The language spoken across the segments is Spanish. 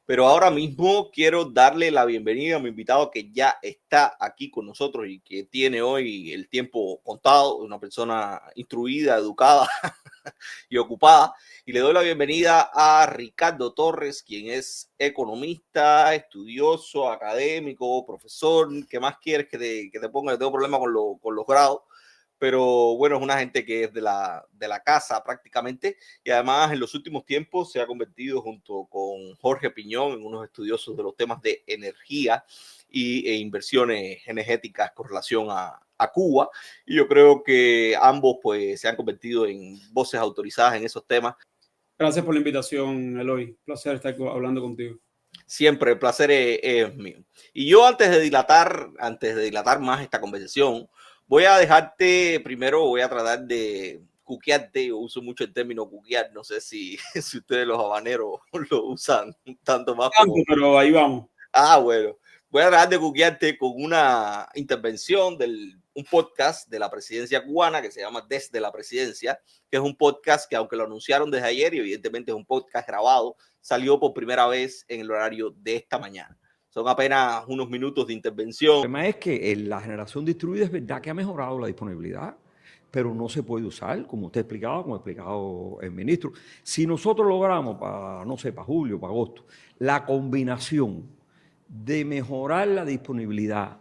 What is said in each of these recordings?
Pero ahora mismo quiero darle la bienvenida a mi invitado que ya está aquí con nosotros y que tiene hoy el tiempo contado, una persona instruida, educada y ocupada. Y le doy la bienvenida a Ricardo Torres, quien es economista, estudioso, académico, profesor. ¿Qué más quieres que te ponga? Yo tengo problemas con los grados, pero bueno, es una gente que es de la casa prácticamente, y además en los últimos tiempos se ha convertido junto con Jorge Piñón en unos estudiosos de los temas de energía e inversiones energéticas con relación a Cuba, y yo creo que ambos pues se han convertido en voces autorizadas en esos temas. Gracias por la invitación, Eloy. Placer estar hablando contigo. Siempre, el placer es mío. Y yo antes de dilatar más esta conversación, voy a dejarte, primero voy a tratar de cuquearte. Yo uso mucho el término cuquear, no sé si ustedes los habaneros lo usan tanto más como... Pero ahí vamos. Bueno, voy a tratar de cuquearte con una intervención un podcast de la presidencia cubana que se llama Desde la Presidencia, que es un podcast que, aunque lo anunciaron desde ayer y evidentemente es un podcast grabado, salió por primera vez en el horario de esta mañana. Son apenas unos minutos de intervención. El problema es que la generación distribuida es verdad que ha mejorado la disponibilidad, pero no se puede usar, como usted explicaba, como ha explicado el ministro. Si nosotros logramos, para julio, para agosto, la combinación de mejorar la disponibilidad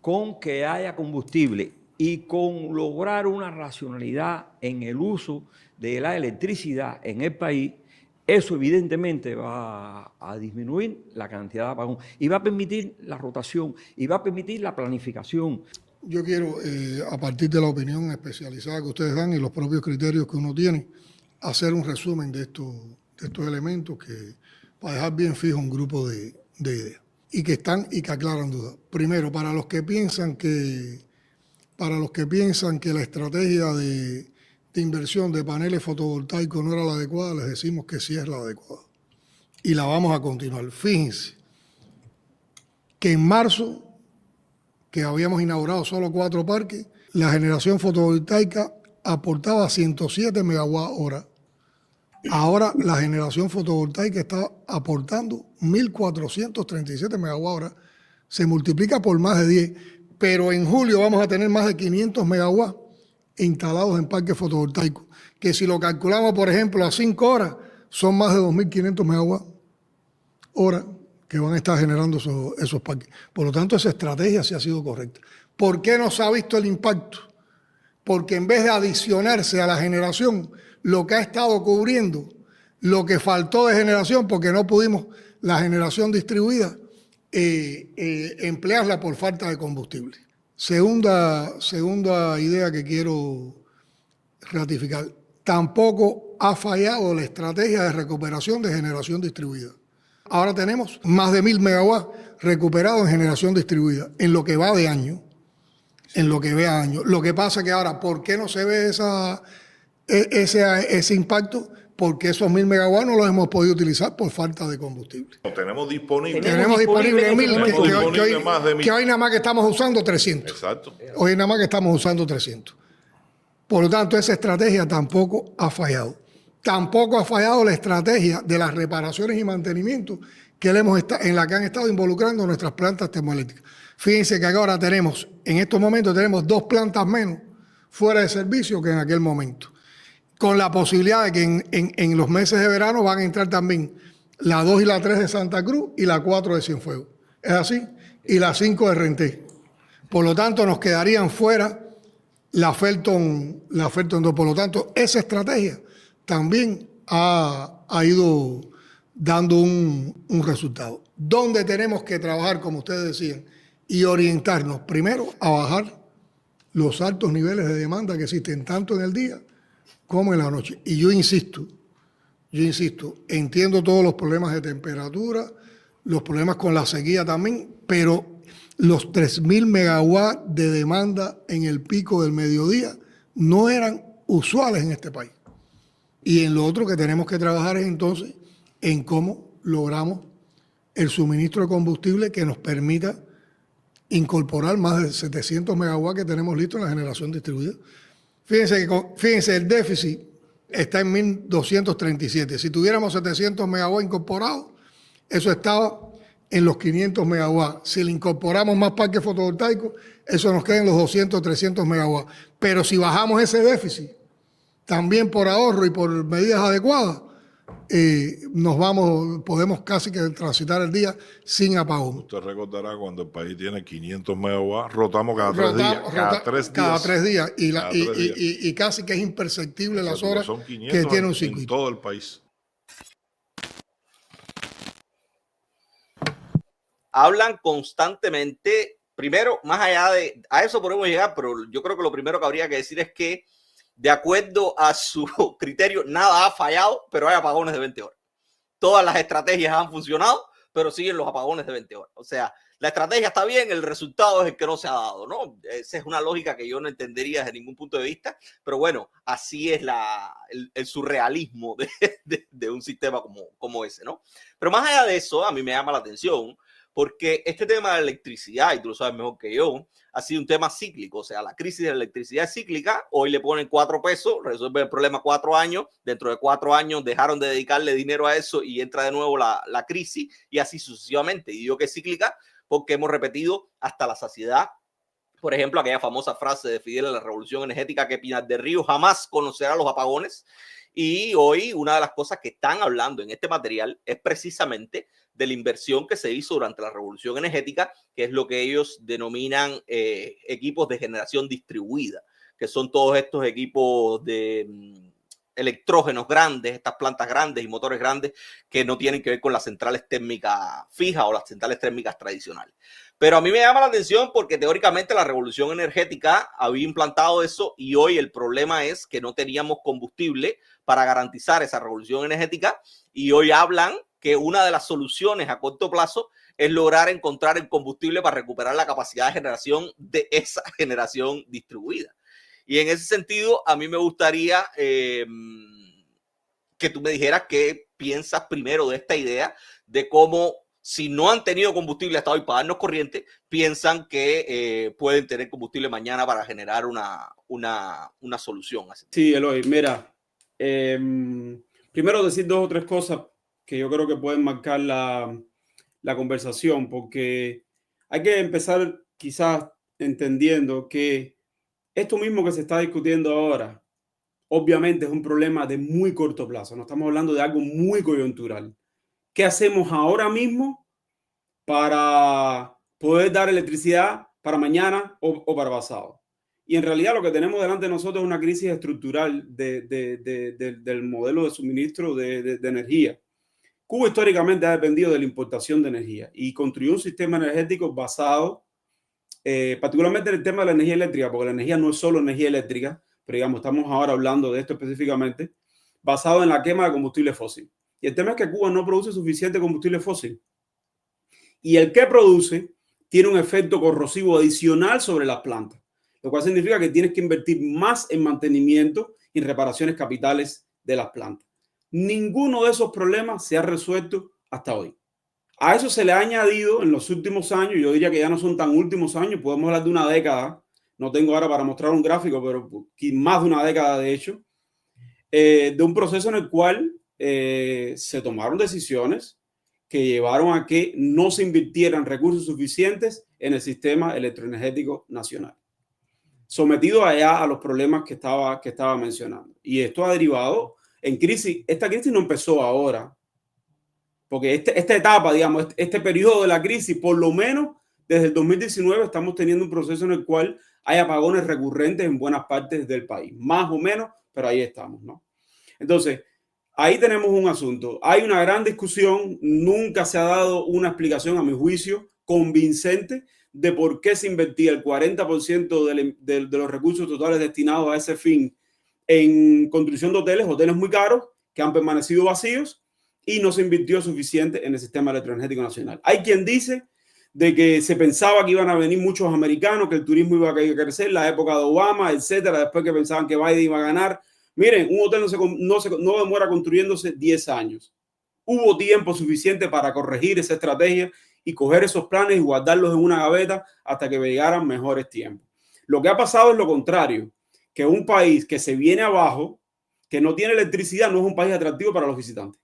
con que haya combustible y con lograr una racionalidad en el uso de la electricidad en el país, eso evidentemente va a disminuir la cantidad de apagón y va a permitir la rotación y va a permitir la planificación. Yo quiero, a partir de la opinión especializada que ustedes dan y los propios criterios que uno tiene, hacer un resumen de estos elementos para dejar bien fijo un grupo de ideas y que aclaran dudas. Primero, para los que piensan que la estrategia de inversión de paneles fotovoltaicos no era la adecuada, les decimos que sí es la adecuada. Y la vamos a continuar. Fíjense que en marzo, que habíamos inaugurado solo 4 parques, la generación fotovoltaica aportaba 107 megawatt hora. Ahora la generación fotovoltaica está aportando 1.437 megawatt hora. Se multiplica por más de 10, pero en julio vamos a tener más de 500 megawatts instalados en parques fotovoltaicos, que si lo calculamos, por ejemplo, a 5 horas, son más de 2.500 megawatts hora que van a estar generando esos parques. Por lo tanto, esa estrategia sí ha sido correcta. ¿Por qué no se ha visto el impacto? Porque en vez de adicionarse a la generación, lo que ha estado cubriendo, lo que faltó de generación, porque no pudimos la generación distribuida, emplearla por falta de combustible. Segunda idea que quiero ratificar. Tampoco ha fallado la estrategia de recuperación de generación distribuida. Ahora tenemos más de 1.000 megawatts recuperados en generación distribuida, en lo que va de año. Lo que pasa es que ahora, ¿por qué no se ve ese impacto? Porque esos 1.000 megawatts no los hemos podido utilizar por falta de combustible. Tenemos disponible. Tenemos disponible 1.000, que hoy nada más que estamos usando 300. Exacto. Hoy nada más que estamos usando 300. Por lo tanto, esa estrategia tampoco ha fallado. Tampoco ha fallado la estrategia de las reparaciones y mantenimiento en la que han estado involucrando nuestras plantas termoeléctricas. Fíjense que ahora en estos momentos tenemos 2 plantas menos fuera de servicio que en aquel momento, con la posibilidad de que en los meses de verano van a entrar también la 2 y la 3 de Santa Cruz y la 4 de Cienfuegos. ¿Es así? Y la 5 de Renté. Por lo tanto, nos quedarían fuera la Felton 2. Por lo tanto, esa estrategia también ha ido dando un resultado. ¿Dónde tenemos que trabajar, como ustedes decían, y orientarnos? Primero, a bajar los altos niveles de demanda que existen tanto en el día como en la noche. Y yo insisto, entiendo todos los problemas de temperatura, los problemas con la sequía también, pero los 3.000 megawatts de demanda en el pico del mediodía no eran usuales en este país. Y en lo otro que tenemos que trabajar es entonces en cómo logramos el suministro de combustible que nos permita incorporar más de 700 megawatts que tenemos listos en la generación distribuida. Fíjense, el déficit está en 1.237. Si tuviéramos 700 megawatts incorporados, eso estaba en los 500 megawatts. Si le incorporamos más parques fotovoltaicos, eso nos queda en los 200, 300 megawatts. Pero si bajamos ese déficit, también por ahorro y por medidas adecuadas, podemos casi que transitar el día sin apagón. Usted recordará cuando el país tiene 500 megawatts, rotamos cada 3 días. Y casi que es imperceptible las horas son 500 que tiene un en circuito. todo el país. Hablan constantemente, primero, más allá de, a eso podemos llegar, pero yo creo que lo primero que habría que decir es que, de acuerdo a su criterio, nada ha fallado, pero hay apagones de 20 horas. Todas las estrategias han funcionado, pero siguen los apagones de 20 horas. O sea, la estrategia está bien, el resultado es el que no se ha dado, ¿no? Esa es una lógica que yo no entendería desde ningún punto de vista, pero bueno, así es el surrealismo de un sistema como ese, ¿no? Pero más allá de eso, a mí me llama la atención, porque este tema de la electricidad, y tú lo sabes mejor que yo, ha sido un tema cíclico. O sea, la crisis de la electricidad es cíclica. Hoy le ponen 4 pesos, resuelve el problema 4 años. Dentro de 4 años dejaron de dedicarle dinero a eso y entra de nuevo la crisis, y así sucesivamente. Y digo que es cíclica porque hemos repetido hasta la saciedad, por ejemplo, aquella famosa frase de Fidel en la Revolución Energética, que Pinar del Río jamás conocerá los apagones. Y hoy una de las cosas que están hablando en este material es precisamente de la inversión que se hizo durante la revolución energética, que es lo que ellos denominan equipos de generación distribuida, que son todos estos equipos de electrógenos grandes, estas plantas grandes y motores grandes que no tienen que ver con las centrales térmicas fijas o las centrales térmicas tradicionales. Pero a mí me llama la atención porque teóricamente la revolución energética había implantado eso, y hoy el problema es que no teníamos combustible para garantizar esa revolución energética, y hoy hablan que una de las soluciones a corto plazo es lograr encontrar el combustible para recuperar la capacidad de generación de esa generación distribuida. Y en ese sentido, a mí me gustaría que tú me dijeras qué piensas primero de esta idea de cómo, si no han tenido combustible hasta hoy para darnos corriente, piensan que pueden tener combustible mañana para generar una solución. Sí, Eloy, mira, primero decir 2 o 3 cosas que yo creo que pueden marcar la conversación, porque hay que empezar quizás entendiendo que esto mismo que se está discutiendo ahora, obviamente es un problema de muy corto plazo. No estamos hablando de algo muy coyuntural. ¿Qué hacemos ahora mismo para poder dar electricidad para mañana o para pasado? Y en realidad lo que tenemos delante de nosotros es una crisis estructural del modelo de suministro de energía. Cuba históricamente ha dependido de la importación de energía y construyó un sistema energético basado particularmente en el tema de la energía eléctrica, porque la energía no es solo energía eléctrica, pero digamos, estamos ahora hablando de esto específicamente, basado en la quema de combustible fósil. Y el tema es que Cuba no produce suficiente combustible fósil. Y el que produce tiene un efecto corrosivo adicional sobre las plantas, lo cual significa que tienes que invertir más en mantenimiento y en reparaciones capitales de las plantas. Ninguno de esos problemas se ha resuelto hasta hoy. A eso se le ha añadido en los últimos años, yo diría que ya no son tan últimos años, podemos hablar de una década, no tengo ahora para mostrar un gráfico, pero más de una década de hecho, de un proceso en el cual se tomaron decisiones que llevaron a que no se invirtieran recursos suficientes en el sistema electroenergético nacional, sometido allá a los problemas que estaba mencionando. Y esto ha derivado en crisis. Esta crisis no empezó ahora, porque esta etapa, digamos, este periodo de la crisis, por lo menos desde el 2019 estamos teniendo un proceso en el cual hay apagones recurrentes en buenas partes del país, más o menos, pero ahí estamos, ¿no? Entonces, ahí tenemos un asunto. Hay una gran discusión, nunca se ha dado una explicación, a mi juicio, convincente de por qué se invertía el 40% de los recursos totales destinados a ese fin en construcción de hoteles muy caros que han permanecido vacíos, y no se invirtió suficiente en el sistema electroenergético nacional. Hay quien dice de que se pensaba que iban a venir muchos americanos, que el turismo iba a crecer, la época de Obama, etcétera, después que pensaban que Biden iba a ganar. Miren, un hotel no demora construyéndose 10 años. Hubo tiempo suficiente para corregir esa estrategia y coger esos planes y guardarlos en una gaveta hasta que llegaran mejores tiempos. Lo que ha pasado es lo contrario, que un país que se viene abajo, que no tiene electricidad, no es un país atractivo para los visitantes.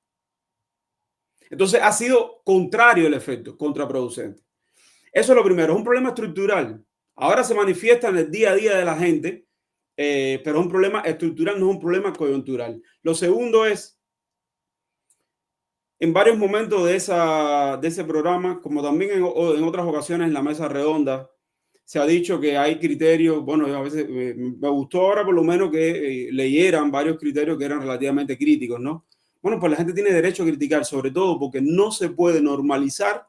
Entonces ha sido contrario el efecto, contraproducente. Eso es lo primero, es un problema estructural. Ahora se manifiesta en el día a día de la gente, pero es un problema estructural, no es un problema coyuntural. Lo segundo es, en varios momentos de ese programa, como también en otras ocasiones en la mesa redonda, se ha dicho que hay criterios, bueno, a veces me gustó ahora por lo menos que leyeran varios criterios que eran relativamente críticos, ¿no? Bueno, pues la gente tiene derecho a criticar, sobre todo porque no se puede normalizar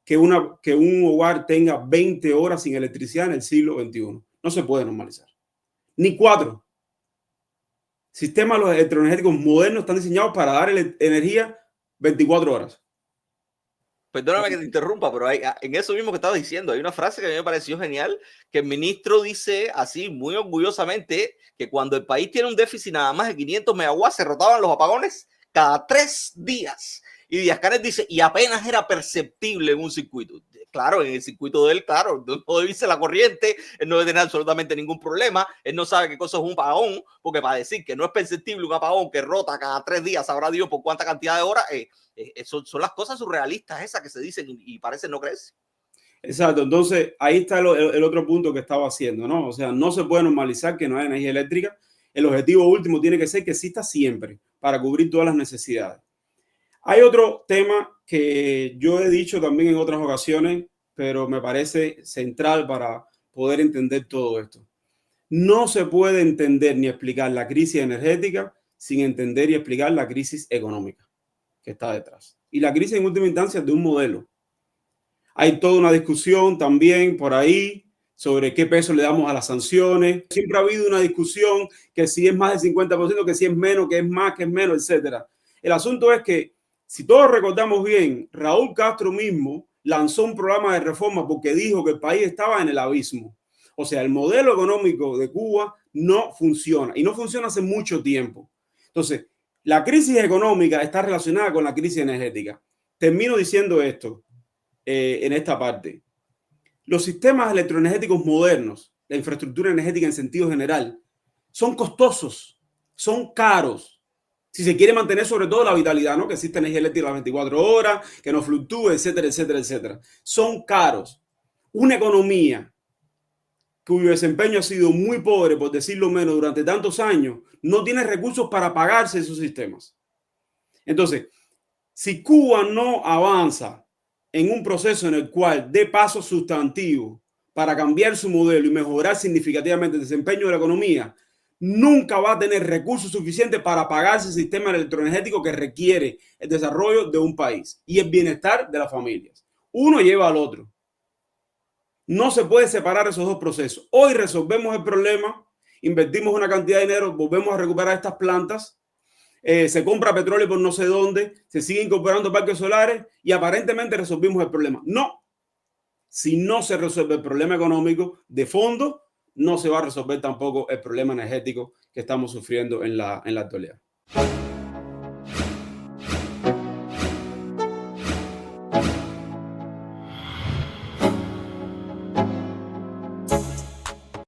que un hogar tenga 20 horas sin electricidad en el siglo XXI. No se puede normalizar. Ni 4. Sistemas electroenergéticos modernos están diseñados para dar energía 24 horas. Perdóname que te interrumpa, pero en eso mismo que estabas diciendo, hay una frase que a mí me pareció genial, que el ministro dice así muy orgullosamente que cuando el país tiene un déficit nada más de 500 megawatts, se rotaban los apagones cada 3 días. Y Díaz-Canel dice, y apenas era perceptible en un circuito. Claro, en el circuito de él, claro, no debe irse la corriente, él no debe tener absolutamente ningún problema, él no sabe qué cosa es un apagón, porque para decir que no es perceptible un apagón que rota cada 3 días, sabrá Dios por cuánta cantidad de horas, son las cosas surrealistas esas que se dicen y parecen no creerse. Exacto, entonces ahí está el otro punto que estaba haciendo, ¿no? O sea, no se puede normalizar que no haya energía eléctrica. El objetivo último tiene que ser que exista siempre para cubrir todas las necesidades. Hay otro tema que yo he dicho también en otras ocasiones, pero me parece central para poder entender todo esto. No se puede entender ni explicar la crisis energética sin entender y explicar la crisis económica que está detrás. Y la crisis en última instancia es de un modelo. Hay toda una discusión también por ahí sobre qué peso le damos a las sanciones. Siempre ha habido una discusión que si es más del 50%, que si es menos, que es más, que es menos, etc. El asunto es que, si todos recordamos bien, Raúl Castro mismo lanzó un programa de reforma porque dijo que el país estaba en el abismo. O sea, el modelo económico de Cuba no funciona y no funciona hace mucho tiempo. Entonces, la crisis económica está relacionada con la crisis energética. Termino diciendo esto en esta parte. Los sistemas electroenergéticos modernos, la infraestructura energética en sentido general, son costosos, son caros. Si se quiere mantener sobre todo la vitalidad, ¿no? Que existe energía eléctrica las 24 horas, que no fluctúe, etcétera, etcétera, etcétera. Son caros. Una economía cuyo desempeño ha sido muy pobre, por decirlo menos, durante tantos años, no tiene recursos para pagarse esos sistemas. Entonces, si Cuba no avanza en un proceso en el cual dé pasos sustantivos para cambiar su modelo y mejorar significativamente el desempeño de la economía, nunca va a tener recursos suficientes para pagarse el sistema electroenergético que requiere el desarrollo de un país y el bienestar de las familias. Uno lleva al otro. No se puede separar esos dos procesos. Hoy resolvemos el problema, invertimos una cantidad de dinero, volvemos a recuperar estas plantas, se compra petróleo por no sé dónde, se sigue incorporando parques solares y aparentemente resolvimos el problema. No. Si no se resuelve el problema económico de fondo, no se va a resolver tampoco el problema energético que estamos sufriendo en la actualidad.